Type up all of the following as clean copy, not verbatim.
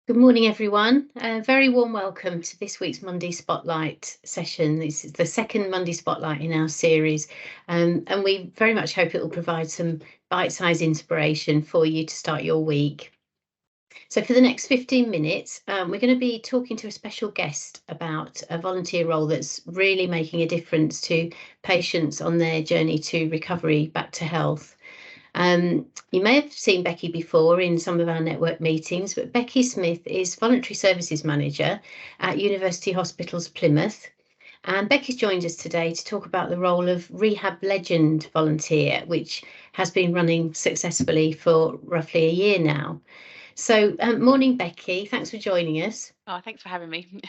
Good morning, everyone. Very warm welcome to this week's Monday Spotlight session. This is the second Monday Spotlight in our series, and we very much hope it will provide some bite-sized inspiration for you to start your week. So for the next 15 minutes, we're going to be talking to a special guest about a volunteer role that's really making a difference to patients on their journey to recovery back to health. You may have seen Becky before in some of our network meetings, but Becky Smith is Voluntary Services Manager at University Hospitals Plymouth. And Becky's joined us today to talk about the role of Rehab Legend Volunteer, which has been running successfully for roughly a year now. So, morning, Becky. Thanks for joining us. Oh, thanks for having me.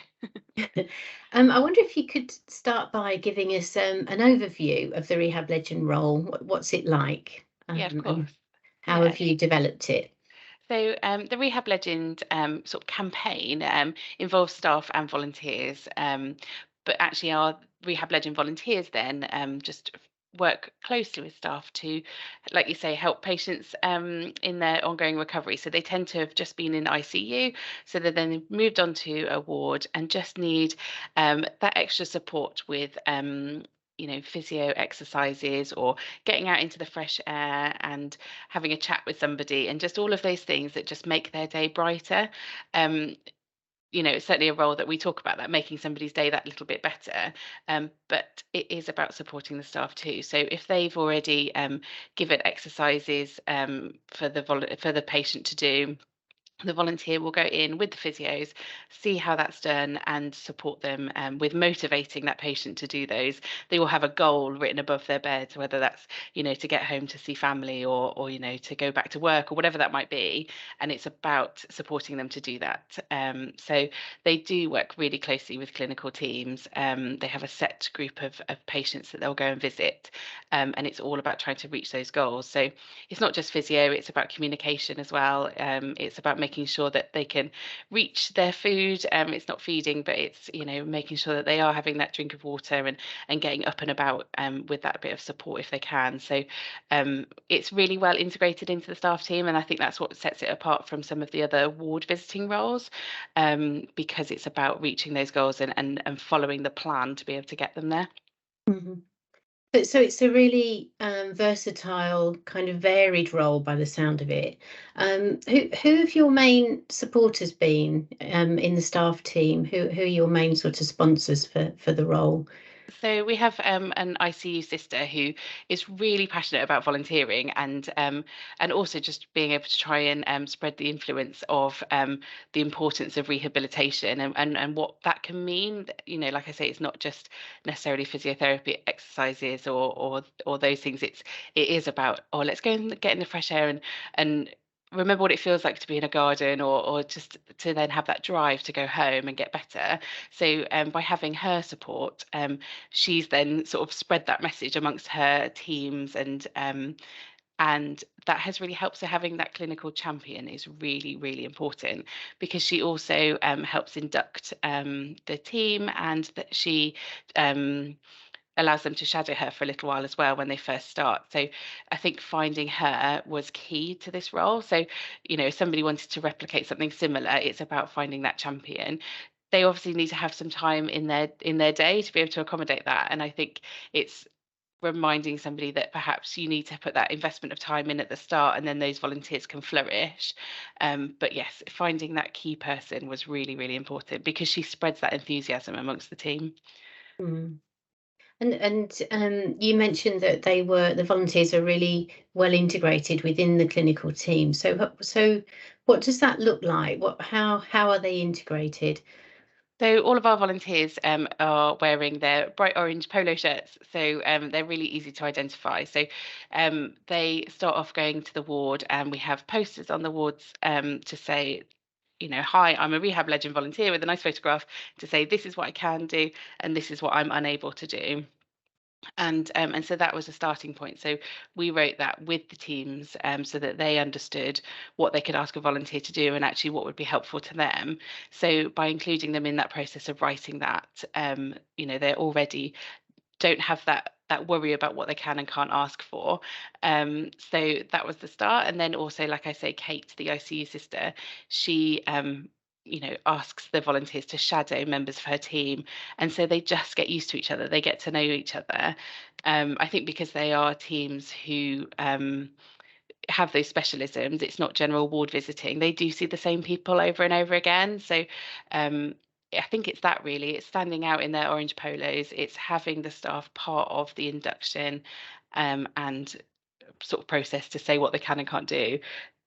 I wonder if you could start by giving us an overview of the Rehab Legend role. What's it like? Yeah, of And course. how Yeah. have you developed it? So the Rehab Legend sort of campaign involves staff and volunteers, but actually our Rehab Legend volunteers then just work closely with staff to, like you say, help patients in their ongoing recovery. So they tend to have just been in ICU, so they then moved on to a ward and just need that extra support with physio exercises or getting out into the fresh air and having a chat with somebody and just all of those things that just make their day brighter. Um, it's certainly a role that we talk about, that making somebody's day that little bit better. But it is about supporting the staff too. So if they've already given exercises for the patient to do, the volunteer will go in with the physios, see how that's done, and support them with motivating that patient to do those. They will have a goal written above their bed, whether that's to get home to see family or to go back to work or whatever that might be. And it's about supporting them to do that. So they do work really closely with clinical teams. They have a set group of patients that they'll go and visit, and it's all about trying to reach those goals. So it's not just physio; it's about communication as well. It's about making sure that they can reach their food. It's not feeding, but it's making sure that they are having that drink of water and getting up and about with that bit of support if they can. So it's really well integrated into the staff team, and I think that's what sets it apart from some of the other ward visiting roles, because it's about reaching those goals and following the plan to be able to get them there. Mhm. So it's a really versatile, kind of varied role by the sound of it. Who have your main supporters been in the staff team? Who are your main sort of sponsors for the role? So we have an ICU sister who is really passionate about volunteering and also just being able to try and spread the influence of the importance of rehabilitation and what that can mean. Like I say, it's not just necessarily physiotherapy exercises or those things. It is about, oh, let's go and get in the fresh air and remember what it feels like to be in a garden or just to then have that drive to go home and get better. So by having her support, she's then sort of spread that message amongst her teams and that has really helped. So having that clinical champion is really, really important because she also helps induct the team and that she allows them to shadow her for a little while as well when they first start. So I think finding her was key to this role. So, if somebody wanted to replicate something similar, it's about finding that champion. They obviously need to have some time in their day to be able to accommodate that. And I think it's reminding somebody that perhaps you need to put that investment of time in at the start and then those volunteers can flourish. But yes, finding that key person was really, really important because she spreads that enthusiasm amongst the team. Mm. And you mentioned that the volunteers are really well integrated within the clinical team. So what does that look like? How are they integrated? So all of our volunteers are wearing their bright orange polo shirts, so they're really easy to identify. So they start off going to the ward, and we have posters on the wards to say, hi, I'm a Rehab Legend volunteer with a nice photograph to say this is what I can do and this is what I'm unable to do. And so that was a starting point. So we wrote that with the teams so that they understood what they could ask a volunteer to do and actually what would be helpful to them. So by including them in that process of writing that, they already don't have that worry about what they can and can't ask for. So that was the start. And then also, like I say, Kate, the ICU sister, she asks the volunteers to shadow members of her team, and so they just get used to each other. They get to know each other. I think because they are teams who have those specialisms, it's not general ward visiting. They do see the same people over and over again. So I think it's that really. It's standing out in their orange polos. It's having the staff part of the induction and sort of process to say what they can and can't do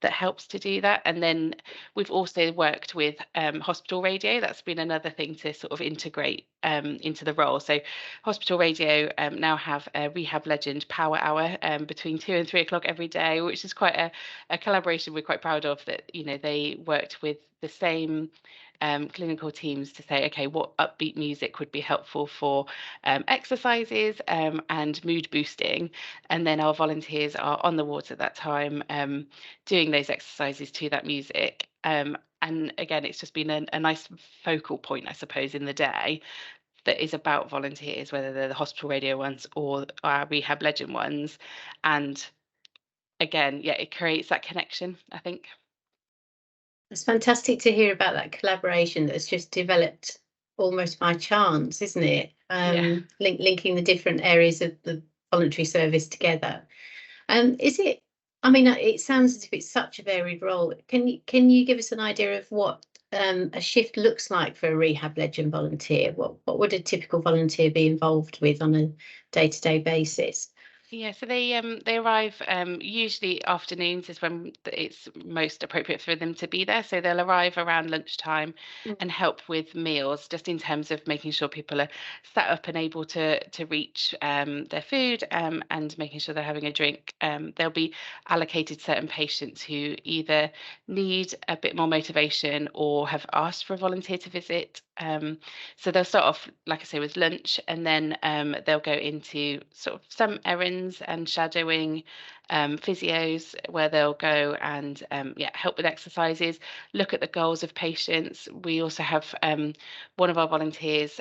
that helps to do that. And then we've also worked with hospital radio. That's been another thing to sort of integrate into the role. So hospital radio now have a Rehab Legend Power Hour between 2 and 3 o'clock every day, which is quite a collaboration we're quite proud of, that they worked with the same clinical teams to say, okay, what upbeat music would be helpful for exercises and mood boosting. And then our volunteers are on the wards at that time doing those exercises to that music. And again, it's just been a nice focal point, I suppose, in the day that is about volunteers, whether they're the hospital radio ones or our Rehab Legend ones. And again, yeah, it creates that connection, I think. It's fantastic to hear about that collaboration that's just developed almost by chance, isn't it? Yeah. Linking the different areas of the voluntary service together. Is it? I mean, it sounds as if it's such a varied role. Can you give us an idea of what a shift looks like for a Rehab Legend volunteer? What would a typical volunteer be involved with on a day-to-day basis? Yeah, so they arrive usually afternoons is when it's most appropriate for them to be there. So they'll arrive around lunchtime and help with meals, just in terms of making sure people are sat up and able to reach their food and making sure they're having a drink. They'll be allocated certain patients who either need a bit more motivation or have asked for a volunteer to visit. So they'll start off, like I say, with lunch, and then they'll go into sort of some errands and shadowing, physios, where they'll go and help with exercises, look at the goals of patients. We also have one of our volunteers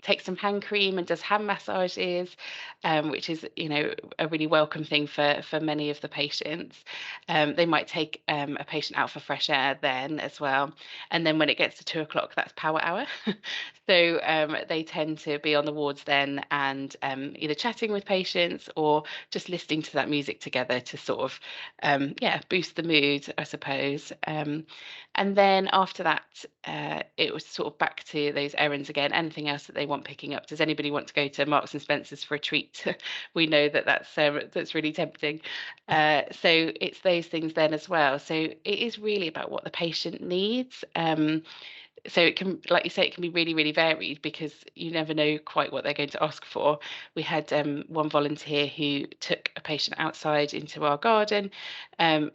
takes some hand cream and does hand massages, which is a really welcome thing for many of the patients. They might take a patient out for fresh air then as well. And then when it gets to 2 o'clock, that's power hour. So they tend to be on the wards then and either chatting with patients or just listening to that music together to sort of boost the mood, I suppose. And then after that, it was sort of back to those errands again. Anything else that they want picking up? Does anybody want to go to Marks and Spencer's for a treat? We know that that's really tempting. So it's those things then as well. So it is really about what the patient needs. So it can, like you say, it can be really, really varied because you never know quite what they're going to ask for. We had one volunteer who took a patient outside into our garden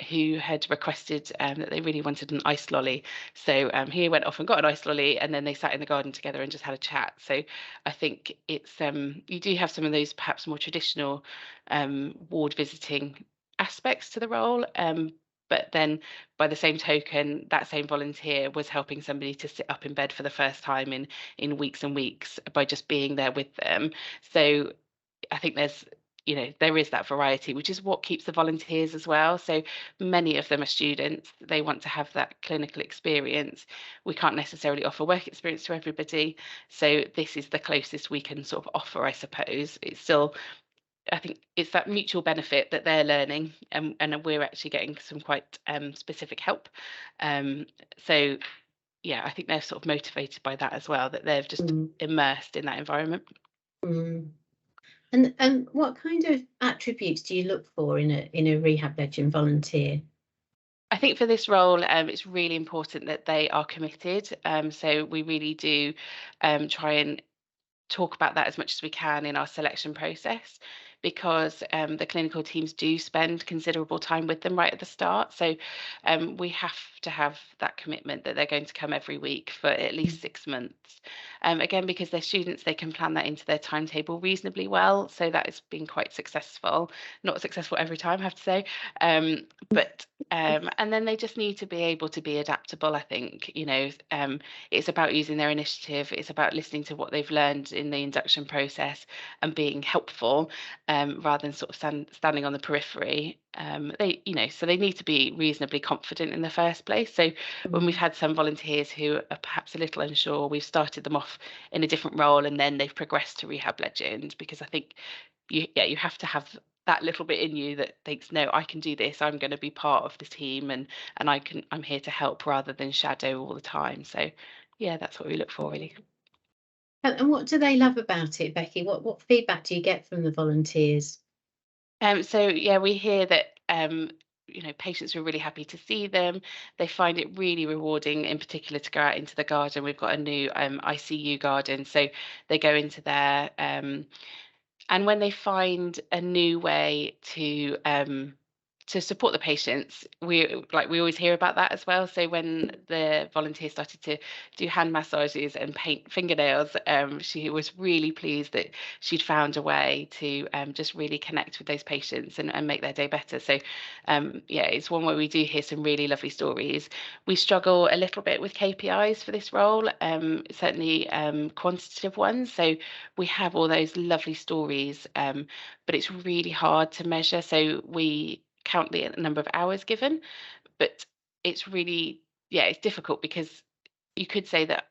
who had requested that they really wanted an ice lolly. So he went off and got an ice lolly, and then they sat in the garden together and just had a chat. So I think it's you do have some of those perhaps more traditional ward visiting aspects to the role. But then by the same token, that same volunteer was helping somebody to sit up in bed for the first time in weeks and weeks by just being there with them. So I think there is that variety, which is what keeps the volunteers as well. So many of them are students. They want to have that clinical experience. We can't necessarily offer work experience to everybody. So this is the closest we can sort of offer, I suppose. It's still, I think it's that mutual benefit that they're learning, and we're actually getting some quite specific help. So yeah, I think they're sort of motivated by that as well, that they've just Mm, immersed in that environment. mm. And what kind of attributes do you look for in a Rehab Legend volunteer? I think for this role, it's really important that they are committed. So we really do try and talk about that as much as we can in our selection process, because the clinical teams do spend considerable time with them right at the start. So we have to have that commitment that they're going to come every week for at least 6 months. Again, because they're students, they can plan that into their timetable reasonably well. So that has been quite successful. Not successful every time, I have to say. But and then they just need to be able to be adaptable, I think. It's about using their initiative. It's about listening to what they've learned in the induction process and being helpful. rather than sort of standing on the periphery. So they need to be reasonably confident in the first place. So when we've Mm. had some volunteers who are perhaps a little unsure, we've started them off in a different role, and then they've progressed to Rehab Legend, because I think you have to have that little bit in you that thinks, no, I can do this. I'm going to be part of the team, and I'm here to help rather than shadow all the time. So yeah, that's what we look for, really. And what do they love about it, Becky? What feedback do you get from the volunteers? So yeah, we hear that patients are really happy to see them. They find it really rewarding, in particular, to go out into the garden. We've got a new ICU garden, so they go into there. And when they find a new way to support the patients, we always hear about that as well. So when the volunteer started to do hand massages and paint fingernails, she was really pleased that she'd found a way to just really connect with those patients and make their day better. So yeah, it's one where we do hear some really lovely stories. We struggle a little bit with KPIs for this role, certainly quantitative ones. So we have all those lovely stories, but it's really hard to measure. So we count the number of hours given, but it's really, yeah, it's difficult, because you could say that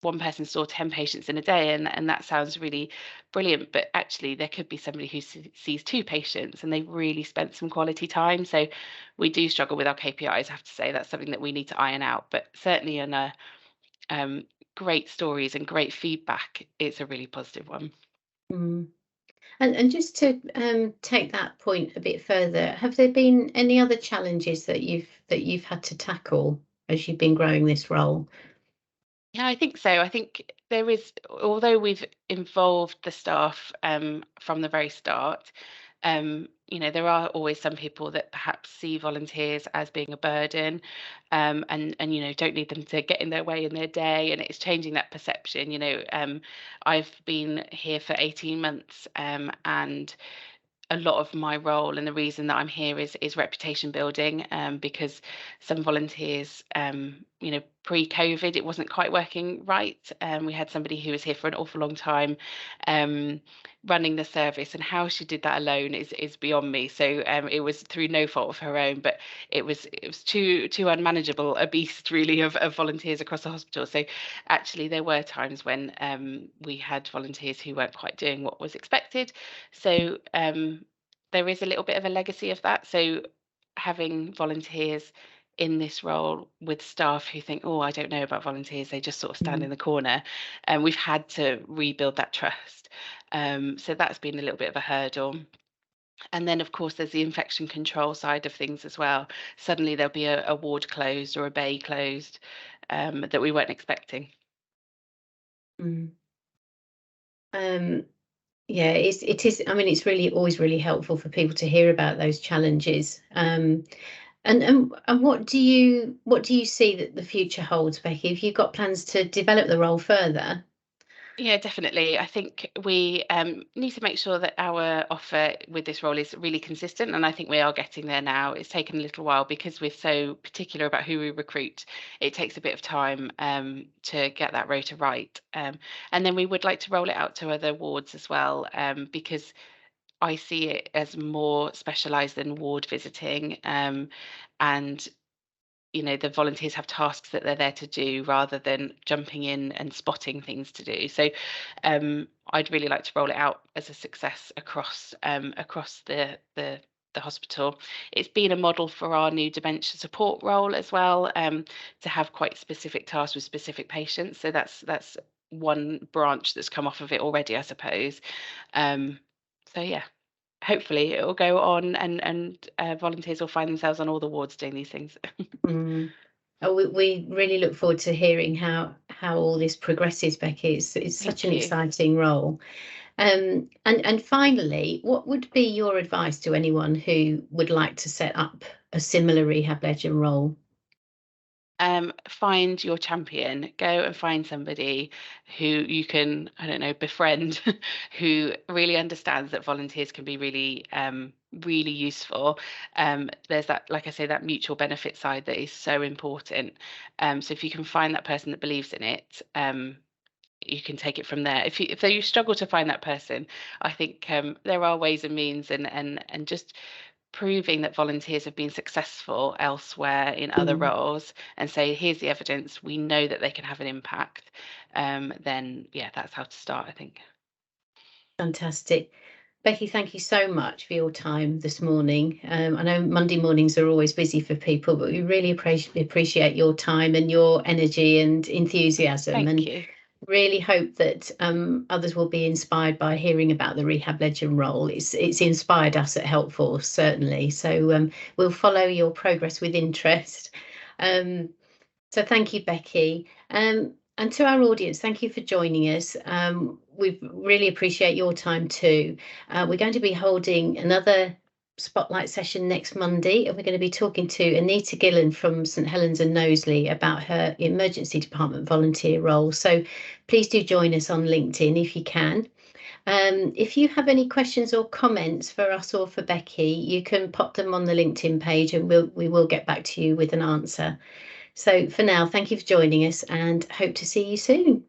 one person saw 10 patients in a day, and that sounds really brilliant, but actually there could be somebody who sees two patients and they really spent some quality time. So we do struggle with our KPIs. I have to say that's something that we need to iron out, but certainly in a great stories and great feedback, it's a really positive one. Mm. And just to take that point a bit further, have there been any other challenges that you've had to tackle as you've been growing this role? Yeah, I think so. I think there is, although we've involved the staff from the very start, there are always some people that perhaps see volunteers as being a burden, and don't need them to get in their way in their day, and it's changing that perception. I've been here for 18 months, and a lot of my role and the reason that I'm here is reputation building, because some volunteers, pre-COVID, it wasn't quite working right. We had somebody who was here for an awful long time, um, running the service, and how she did that alone is beyond me. So it was through no fault of her own, but it was too unmanageable a beast, really, of volunteers across the hospital. So actually there were times when we had volunteers who weren't quite doing what was expected. So there is a little bit of a legacy of that. So having volunteers in this role with staff who think, oh, I don't know about volunteers, they just sort of stand Mm. in the corner, and we've had to rebuild that trust. So that's been a little bit of a hurdle. And then, of course, there's the infection control side of things as well. Suddenly there'll be a ward closed or a bay closed, that we weren't expecting. Mm. Um, yeah, it is. I mean, it's really always really helpful for people to hear about those challenges. And what do you see that the future holds, Becky? Have you got plans to develop the role further? Yeah, definitely. I think we need to make sure that our offer with this role is really consistent, and I think we are getting there now. It's taken a little while because we're so particular about who we recruit. It takes a bit of time to get that rota right, and then we would like to roll it out to other wards as well, because I see it as more specialised than ward visiting, and the volunteers have tasks that they're there to do rather than jumping in and spotting things to do. So I'd really like to roll it out as a success across the hospital. It's been a model for our new dementia support role as well, to have quite specific tasks with specific patients. So that's one branch that's come off of it already, I suppose. So yeah, hopefully it will go on, and volunteers will find themselves on all the wards doing these things. Mm. Oh, we really look forward to hearing how all this progresses, Becky. It's such Thank an you. exciting role. And finally, what would be your advice to anyone who would like to set up a similar Rehab Legend role? Find your champion. Go and find somebody who you can, I don't know, befriend, who really understands that volunteers can be really, really useful. There's that, like I say, that mutual benefit side that is so important. So if you can find that person that believes in it, you can take it from there. If you struggle to find that person, I think there are ways and means, and just proving that volunteers have been successful elsewhere in other roles, and say, here's the evidence, we know that they can have an impact, then yeah, that's how to start, I think. Fantastic. Becky, thank you so much for your time this morning. I know Monday mornings are always busy for people, but we really appreciate your time and your energy and enthusiasm, Thank and you. really hope that others will be inspired by hearing about the Rehab Legend role. It's inspired us at Helpforce, certainly. So we'll follow your progress with interest. So thank you, Becky. And to our audience, thank you for joining us. We really appreciate your time too. We're going to be holding another spotlight session next Monday, and we're going to be talking to Anita Gillen from St Helens and Knowsley about her emergency department volunteer role. So please do join us on LinkedIn if you can. If you have any questions or comments for us or for Becky, you can pop them on the LinkedIn page, and we will get back to you with an answer. So for now, thank you for joining us, and hope to see you soon.